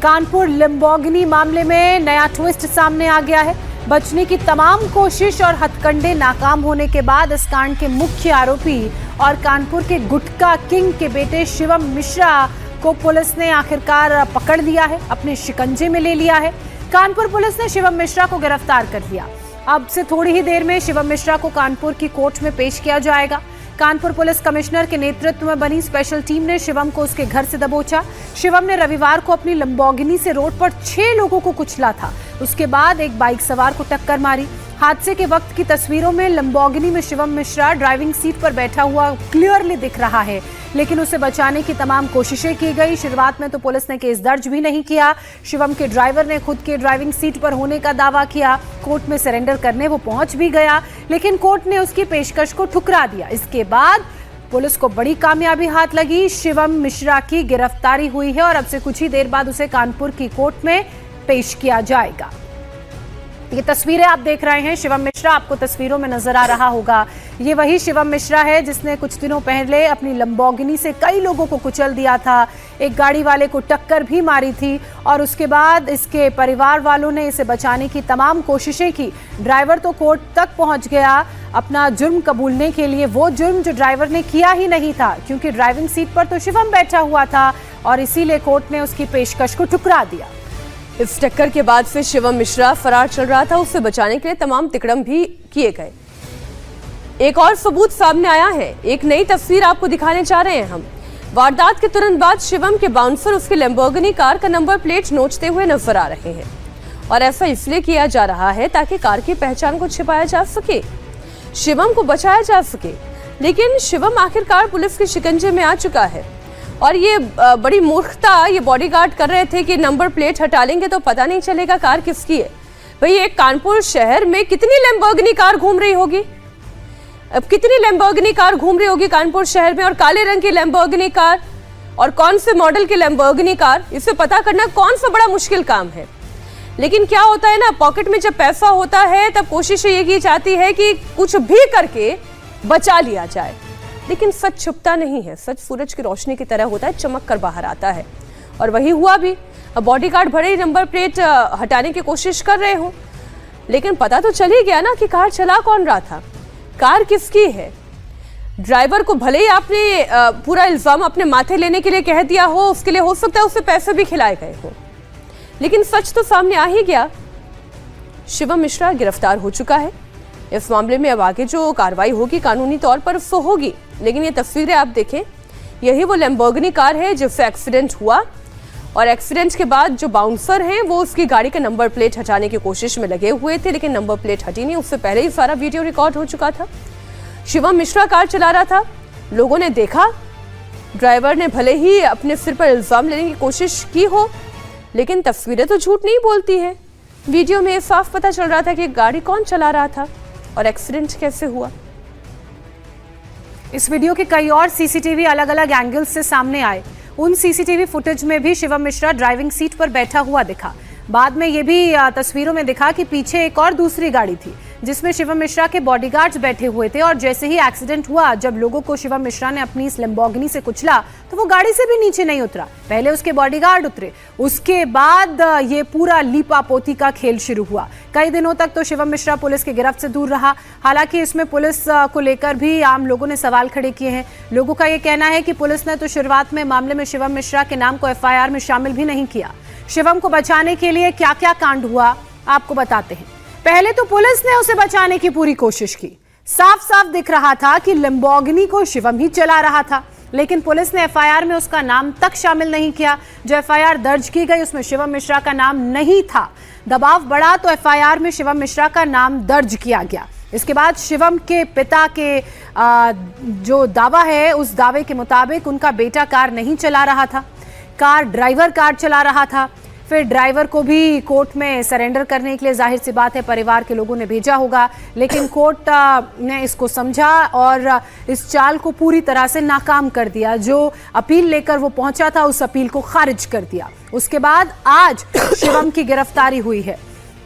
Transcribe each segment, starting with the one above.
Kanpur Lamborghini मामले में नया ट्विस्ट सामने आ गया है। बचने की तमाम कोशिश और हथकंडे नाकाम होने के बाद इस कांड के मुख्य आरोपी और कानपुर के गुटखा किंग के बेटे शिवम मिश्रा को पुलिस ने आखिरकार पकड़ लिया है, अपने शिकंजे में ले लिया है। कानपुर पुलिस ने शिवम मिश्रा को गिरफ्तार कर लिया। अब से थोड़ी ही देर में शिवम मिश्रा को कानपुर की कोर्ट में पेश किया जाएगा। कानपुर पुलिस कमिश्नर के नेतृत्व में बनी स्पेशल टीम ने शिवम को उसके घर से दबोचा। शिवम ने रविवार को अपनी लैम्बोर्गिनी से रोड पर 6 लोगों को कुचला था। उसके बाद एक बाइक सवार को टक्कर मारी। हादसे के वक्त की तस्वीरों में लैम्बोर्गिनी में शिवम मिश्रा ड्राइविंग सीट पर बैठा हुआ क्लियरली दिख रहा है, लेकिन उसे बचाने की तमाम कोशिशें की गई। शुरुआत में तो पुलिस ने केस दर्ज भी नहीं किया। शिवम के ड्राइवर ने खुद के ड्राइविंग सीट पर होने का दावा किया। कोर्ट में सरेंडर करने वो पहुंच भी गया, लेकिन कोर्ट ने उसकी पेशकश को ठुकरा दिया। इसके बाद पुलिस को बड़ी कामयाबी हाथ लगी। शिवम मिश्रा की गिरफ्तारी हुई है और अब से कुछ ही देर बाद उसे कानपुर की कोर्ट में पेश किया जाएगा। ये तस्वीरें आप देख रहे हैं, शिवम मिश्रा आपको तस्वीरों में नजर आ रहा होगा। ये वही शिवम मिश्रा है जिसने कुछ दिनों पहले अपनी लैम्बोर्गिनी से कई लोगों को कुचल दिया था, एक गाड़ी वाले को टक्कर भी मारी थी और उसके बाद इसके परिवार वालों ने इसे बचाने की तमाम कोशिशें की। ड्राइवर तो कोर्ट तक पहुंच गया अपना जुर्म कबूलने के लिए, वो जुर्म जो ड्राइवर ने किया ही नहीं था, क्योंकि ड्राइविंग सीट पर तो शिवम बैठा हुआ था और इसीलिए कोर्ट ने उसकी पेशकश को ठुकरा दिया। इस टक्कर के बाद से शिवम मिश्रा फरार चल रहा था। उसे बचाने के लिए तमाम तिकड़म भी किए गए। एक और सबूत सामने आया है, एक नई तस्वीर आपको दिखाने जा रहे हैं हम। वारदात के तुरंत बाद शिवम के बाउंसर उसकी लैम्बोर्गिनी कार का नंबर प्लेट नोचते हुए नजर आ रहे हैं और ऐसा इसलिए किया जा रहा है ताकि कार की पहचान को छिपाया जा सके, शिवम को बचाया जा सके। लेकिन शिवम आखिरकार पुलिस के शिकंजे में आ चुका है और ये बड़ी मूर्खता ये बॉडीगार्ड कर रहे थे कि नंबर प्लेट हटा लेंगे तो पता नहीं चलेगा कार किसकी है। भाई एक कानपुर शहर में कितनी लैम्बोर्गिनी कार घूम रही होगी, अब कितनी लैम्बोर्गिनी कार घूम रही होगी कानपुर शहर में, और काले रंग की लैम्बोर्गिनी कार और कौन से मॉडल की लैम्बोर्गिनी कार, इसे पता करना कौन सा बड़ा मुश्किल काम है। लेकिन क्या होता है ना, पॉकेट में जब पैसा होता है तब कोशिश ये की जाती है कि कुछ भी करके बचा लिया जाए, लेकिन सच छुपता नहीं है। सच सूरज की रोशनी की तरह होता है, चमक कर बाहर आता है और वही हुआ भी। अब बॉडीगार्ड भले ही नंबर प्लेट हटाने की कोशिश कर रहे हो, लेकिन पता तो चल ही गया ना कि कार चला कौन रहा था, कार किसकी है। ड्राइवर को भले ही आपने पूरा इल्जाम अपने माथे लेने के लिए कह दिया हो, उसके लिए हो सकता है उसे पैसे भी खिलाए गए हो, लेकिन सच तो सामने आ ही गया। शिवम मिश्रा गिरफ्तार हो चुका है। इस मामले में अब आगे जो कार्रवाई होगी कानूनी तौर पर उससे होगी। लेकिन ये तस्वीरें आप देखें, यही वो लैम्बोर्गिनी कार है जिससे एक्सीडेंट हुआ और एक्सीडेंट के बाद जो बाउंसर हैं वो उसकी गाड़ी का नंबर प्लेट हटाने की कोशिश में लगे हुए थे, लेकिन नंबर प्लेट हटी नहीं। उससे पहले ही सारा वीडियो रिकॉर्ड हो चुका था। शिवम मिश्रा कार चला रहा था, लोगों ने देखा, ड्राइवर ने भले ही अपने सिर पर इल्जाम लेने की कोशिश की हो, लेकिन तस्वीरें तो झूठ नहीं बोलती है। वीडियो में साफ पता चल रहा था कि गाड़ी कौन चला रहा था और एक्सीडेंट कैसे हुआ। इस वीडियो के कई और सीसीटीवी अलग अलग एंगल्स से सामने आए। उन सीसीटीवी फुटेज में भी शिवम मिश्रा ड्राइविंग सीट पर बैठा हुआ दिखा। बाद में ये भी तस्वीरों में दिखा कि पीछे एक और दूसरी गाड़ी थी जिसमें शिवम मिश्रा के बॉडीगार्ड्स बैठे हुए थे और जैसे ही एक्सीडेंट हुआ, जब लोगों को शिवम मिश्रा ने अपनी इस लैम्बोर्गिनी से कुचला तो वो गाड़ी से भी नीचे नहीं उतरा, पहले उसके बॉडीगार्ड उतरे, उसके बाद ये पूरा लीपापोती का खेल शुरू हुआ। कई दिनों तक तो शिवम मिश्रा पुलिस की गिरफ्त से दूर रहा। हालांकि इसमें पुलिस को लेकर भी आम लोगों ने सवाल खड़े किए हैं। लोगों का ये कहना है कि पुलिस ने तो शुरुआत में मामले में शिवम मिश्रा के नाम को एफआईआर में शामिल भी नहीं किया। शिवम को बचाने के लिए क्या क्या कांड हुआ आपको बताते हैं। पहले तो पुलिस ने उसे बचाने की पूरी कोशिश की। साफ साफ दिख रहा था कि लैम्बोर्गिनी को शिवम ही चला रहा था, लेकिन पुलिस ने एफआईआर में उसका नाम तक शामिल नहीं किया। जो एफआईआर दर्ज की गई उसमें शिवम मिश्रा का नाम नहीं था। दबाव बढ़ा तो एफआईआर में शिवम मिश्रा का नाम दर्ज किया गया। इसके बाद शिवम के पिता के जो दावा है उस दावे के मुताबिक उनका बेटा कार नहीं चला रहा था, ड्राइवर कार चला रहा था। फिर ड्राइवर को भी कोर्ट में सरेंडर करने के लिए जाहिर सी बात है परिवार के लोगों ने भेजा होगा, लेकिन कोर्ट ने इसको समझा और इस चाल को पूरी तरह से नाकाम कर दिया। जो अपील लेकर वो पहुंचा था उस अपील को खारिज कर दिया। उसके बाद आज शिवम की गिरफ्तारी हुई है।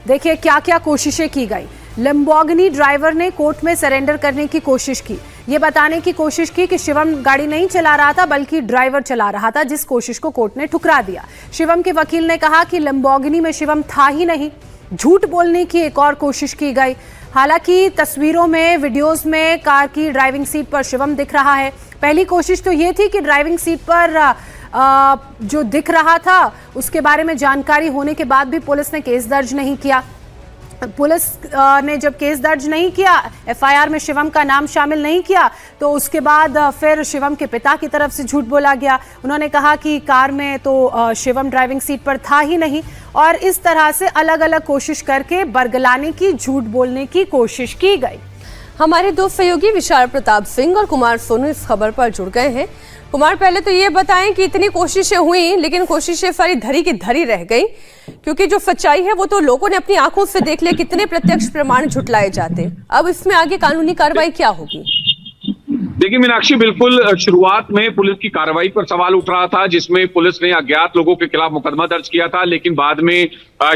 देखिए क्या क्या कोशिशें की गई। लैम्बोर्गिनी ड्राइवर ने कोर्ट में सरेंडर करने की कोशिश की, ये बताने की कोशिश की कि शिवम गाड़ी नहीं चला रहा था बल्कि ड्राइवर चला रहा था, जिस कोशिश को कोर्ट ने ठुकरा दिया। शिवम के वकील ने कहा कि लैम्बोर्गिनी में शिवम था ही नहीं। झूठ बोलने की एक और कोशिश की गई। हालांकि तस्वीरों में, वीडियोस में कार की ड्राइविंग सीट पर शिवम दिख रहा है। पहली कोशिश तो ये थी कि ड्राइविंग सीट पर जो दिख रहा था उसके बारे में जानकारी होने के बाद भी पुलिस ने केस दर्ज नहीं किया। पुलिस ने जब केस दर्ज नहीं किया, एफआईआर में शिवम का नाम शामिल नहीं किया, तो उसके बाद फिर शिवम के पिता की तरफ से झूठ बोला गया। उन्होंने कहा कि कार में तो शिवम ड्राइविंग सीट पर था ही नहीं, और इस तरह से अलग अलग कोशिश करके बरगलाने की, झूठ बोलने की कोशिश की गई। हमारे दो सहयोगी विशाल प्रताप सिंह और कुमार सोनू इस खबर पर जुड़ गए हैं। कुमार, पहले तो ये बताएं कि इतनी कोशिशें हुई लेकिन कोशिशें सारी धरी की धरी रह गई, क्योंकि जो सच्चाई है वो तो लोगों ने अपनी आंखों से देख लिया। कितने प्रत्यक्ष प्रमाण झुटलाए जाते, अब इसमें आगे कानूनी कार्रवाई क्या होगी? देखिए मीनाक्षी, बिल्कुल शुरुआत में पुलिस की कार्रवाई पर सवाल उठ रहा था, जिसमें पुलिस ने अज्ञात लोगों के खिलाफ मुकदमा दर्ज किया था, लेकिन बाद में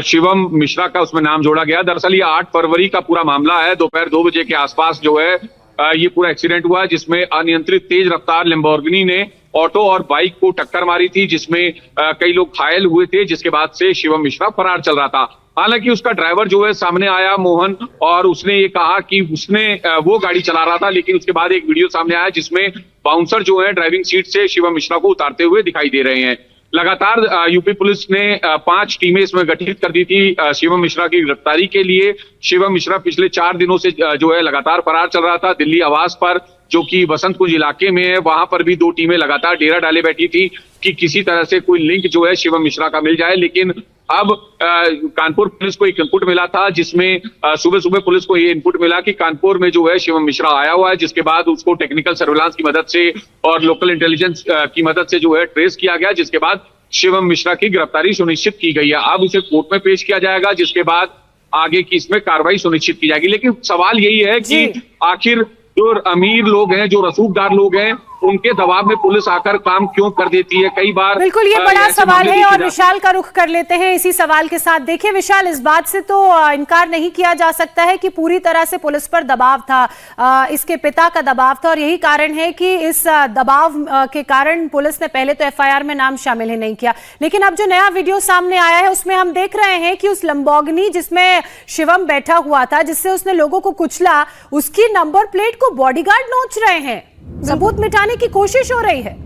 शिवम मिश्रा का उसमें नाम जोड़ा गया। दरअसल ये 8 फरवरी का पूरा मामला है। दोपहर 2 बजे के आसपास जो है ये पूरा एक्सीडेंट हुआ, जिसमें अनियंत्रित तेज रफ्तार लैम्बोर्गिनी ने ऑटो और बाइक को टक्कर मारी थी, जिसमें कई लोग घायल हुए थे, जिसके बाद से शिवम मिश्रा फरार चल रहा था। हालांकि उसका ड्राइवर जो है सामने आया, मोहन, और उसने ये कहा कि उसने वो गाड़ी चला रहा था, लेकिन उसके बाद एक वीडियो सामने आया जिसमें बाउंसर जो है ड्राइविंग सीट से शिवम मिश्रा को उतारते हुए दिखाई दे रहे हैं। लगातार यूपी पुलिस ने 5 टीमें इसमें गठित कर दी थी शिवम मिश्रा की गिरफ्तारी के लिए। शिवम मिश्रा पिछले 4 दिनों से जो है लगातार फरार चल रहा था। दिल्ली आवास पर, जो कि बसंत कुंज इलाके में है, वहां पर भी 2 टीमें लगातार डेरा डाले बैठी थी कि किसी तरह से कोई लिंक जो है शिवम मिश्रा का मिल जाए। लेकिन अब कानपुर पुलिस को एक इनपुट मिला था, जिसमें सुबह सुबह पुलिस को ये इनपुट मिला कि कानपुर में जो है शिवम मिश्रा आया हुआ है, जिसके बाद उसको टेक्निकल सर्विलांस की मदद से और लोकल इंटेलिजेंस की मदद से जो है ट्रेस किया गया, जिसके बाद शिवम मिश्रा की गिरफ्तारी सुनिश्चित की गई है। अब उसे कोर्ट में पेश किया जाएगा, जिसके बाद आगे की इसमें कार्रवाई सुनिश्चित की जाएगी। लेकिन सवाल यही है कि आखिर जो अमीर लोग हैं, जो रसूखदार लोग हैं, उनके दबाव में पुलिस आकर काम क्यों कर देती है? कई बार बिल्कुल ये बड़ा सवाल है, और विशाल का रुख कर लेते हैं इसी सवाल के साथ। देखिए विशाल, इस बात से तो इनकार नहीं किया जा सकता है कि पूरी तरह से पुलिस पर दबाव था, इसके पिता का दबाव था, और यही कारण है कि इस दबाव के कारण पुलिस ने पहले तो एफआईआर में नाम शामिल ही नहीं किया। लेकिन अब जो नया वीडियो सामने आया है उसमें हम देख रहे हैं कि उस लैम्बोर्गिनी जिसमें शिवम बैठा हुआ था, जिससे उसने लोगों को कुचला, उसकी नंबर प्लेट को बॉडीगार्ड नोच रहे हैं। सबूत मिटाने की कोशिश हो रही है।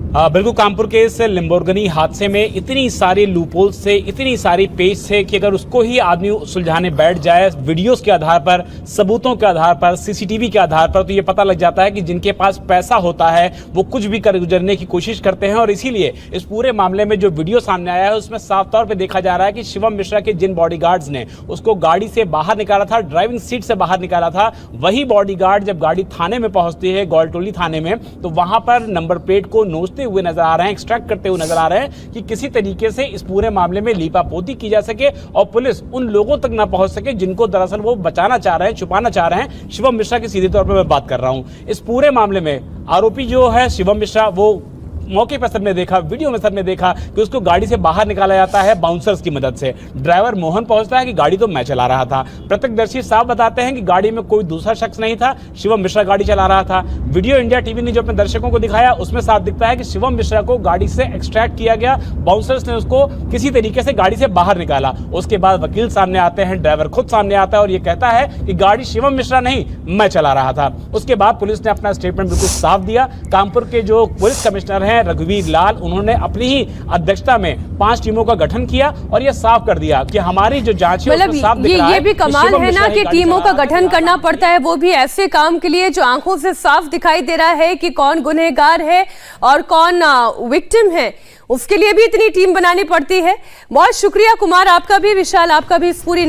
बिल्कुल, कानपुर के इस लैम्बोर्गिनी हादसे में इतनी सारी लूपहोल से, इतनी सारी पेच से कि अगर उसको ही आदमी सुलझाने बैठ जाए वीडियोस के आधार पर, सबूतों के आधार पर, सीसीटीवी के आधार पर, तो ये पता लग जाता है कि जिनके पास पैसा होता है वो कुछ भी कर गुजरने की कोशिश करते हैं। और इसीलिए इस पूरे मामले में जो वीडियो सामने आया है उसमें साफ तौर पर देखा जा रहा है कि शिवम मिश्रा के जिन बॉडीगार्ड्स ने उसको गाड़ी से बाहर निकाला था, ड्राइविंग सीट से बाहर निकाला था, वही बॉडीगार्ड जब गाड़ी थाने में पहुंचती है, गौलटोली थाने में, तो वहां पर नंबर प्लेट को नोचते हुए नजर आ रहे हैं, एक्सट्रैक्ट करते हुए नजर आ रहे हैं कि किसी तरीके से इस पूरे मामले में लीपापोती की जा सके और पुलिस उन लोगों तक ना पहुंच सके जिनको दरअसल वो बचाना चाह रहे हैं, छुपाना चाह रहे हैं। शिवम मिश्रा की सीधे तौर पर मैं बात कर रहा हूं। इस पूरे मामले में आरोपी जो है शिवम मिश्रा, वो मौके पर सबने देखा, वीडियो में सबने देखा कि उसको गाड़ी से बाहर निकाला जाता है बाउंसर्स की मदद से। ड्राइवर मोहन पहुंचता है कि गाड़ी तो मैं चला रहा था। प्रत्यक्षदर्शी साफ बताते हैं कि गाड़ी में कोई दूसरा शख्स नहीं था, शिवम मिश्रा गाड़ी चला रहा था। वीडियो इंडिया टीवी ने जो अपने दर्शकों को दिखाया उसमें साफ दिखता है कि शिवम मिश्रा को गाड़ी से एक्सट्रैक्ट किया गया, बाउंसर्स ने उसको किसी तरीके से गाड़ी से बाहर निकाला। उसके बाद वकील सामने आते हैं, ड्राइवर खुद सामने आता है और ये कहता है कि गाड़ी शिवम मिश्रा नहीं, मैं चला रहा था। उसके बाद पुलिस ने अपना स्टेटमेंट बिल्कुल साफ दिया। कानपुर के जो पुलिस कमिश्नर हैं रघुवीर लाल, उन्होंने अपनी ही अध्यक्षता में 5 टीमों का गठन किया और यह साफ कर दिया कि हमारी जो जांच है उसमें साफ दिख रहा है। ये भी कमाल है ना कि टीमों का गठन करना पड़ता है, वो भी ऐसे काम के लिए जो आंखों से साफ दिखाई दे रहा है कि कौन गुनहगार है और कौन विक्टिम है, उसके लिए भी इतनी टीम बनानी पड़ती है। बहुत शुक्रिया कुमार आपका भी, विशाल आपका भी इस पूरी